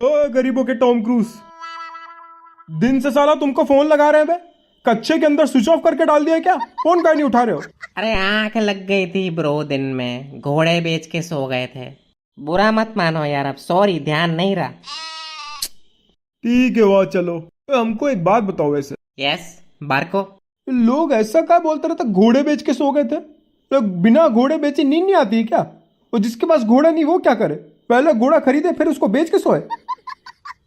ओ गरीबों के Tom cruise, दिन से साला तुमको फोन लगा रहे हैं बे। कच्चे के अंदर स्विच ऑफ करके डाल दिया क्या? फोन काहे नहीं उठा रहे हो? अरे आंख लग गई थी ब्रो, दिन में घोड़े बेच के सो गए थे। बुरा मत मानो यार, अब सॉरी, ध्यान नहीं रहा। ठीक है वाह, चलो। हमको एक बात बताओ, वैसे यस बारको। लोग ऐसा क्या बोलते रहते घोड़े बेच के सो गए थे? लोग बिना घोड़े बेचे नींद नहीं आती है क्या? और जिसके पास घोड़ा नहीं वो क्या करे? पहले घोड़ा खरीदे फिर उसको बेच के सोए।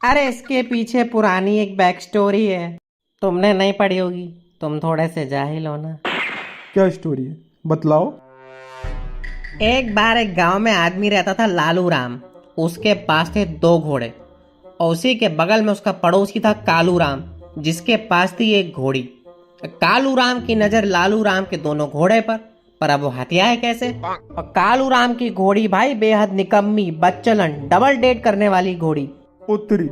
अरे इसके पीछे पुरानी एक बैक स्टोरी है, तुमने नहीं पढ़ी होगी, तुम थोड़े से जाहिल हो ना। क्या स्टोरी है, बतलाओ। एक बार एक गांव में आदमी रहता था लालू राम। उसके पास थे 2 घोड़े और उसी के बगल में उसका पड़ोसी था कालू राम, जिसके पास थी एक घोड़ी। कालू राम की नजर लालू राम के दोनों घोड़े पर अब वो हथियाए कैसे? और कालू राम की घोड़ी भाई बेहद निकम्मी, बच्चलन, डबल डेट करने वाली घोड़ी। उत्तरी।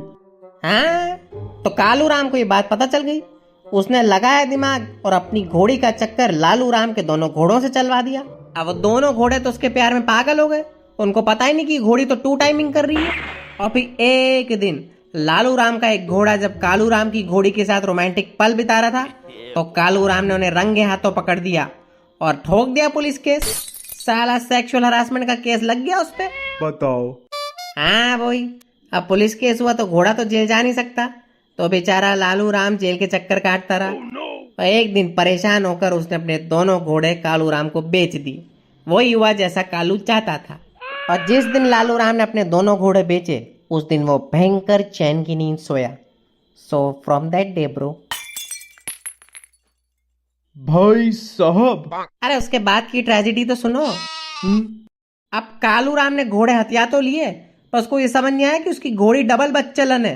हाँ, तो कालू राम को ये बात पता चल गई। उसने लगाया दिमाग और अपनी घोड़ी का चक्कर लालू राम के दोनों घोड़ों से चलवा दिया। अब वो दोनों घोड़े तो उसके प्यार में पागल हो गए। उनको पता ही नहीं कि घोड़ी तो 2 टाइमिंग कर रही है। और फिर एक दिन लालू राम का एक घोड़ा जब कालू राम की घोड़ी के साथ रोमांटिक पल बिता रहा था, तो कालू राम ने उन्हें रंगे हाथों पकड़ दिया और ठोक दिया पुलिस केस। साला सेक्सुअल हरासमेंट का केस लग गया उस पे। बताओ। हाँ वही, अब पुलिस केस हुआ तो घोड़ा तो जेल जा नहीं सकता, तो बेचारा लालू राम जेल के चक्कर काटता रहा। और एक दिन परेशान होकर उसने अपने दोनों घोड़े कालू राम को बेच दिए। वही हुआ जैसा कालू चाहता था। और जिस दिन लालू राम ने अपने दोनों घोड़े बेचे, उस दिन वो भयंकर चैन की नींद सोया। So from that day bro. भाई साहब। अरे उसके बाद की ट्रेजेडी तो सुनो। अब कालू राम ने घोड़े हथिया तो लिए, पर उसको ये समझ नहीं आया कि उसकी घोड़ी डबल बच्चलन है।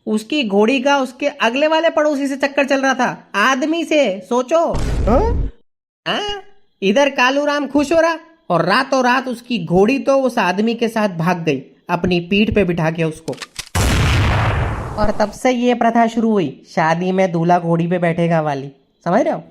उसकी घोड़ी का उसके अगले वाले पड़ोसी से चक्कर चल रहा था, आदमी से। सोचो। हाँ, इधर कालू राम खुश हो रहा और रातों रात उसकी घोड़ी तो उस आदमी के साथ भाग गई, अपनी पीठ पे बिठा के उसको। और तब से ये प्रथा शुरू हुई, शादी में दूल्हा घोड़ी पे बैठेगा वाली। समझ रहे हो?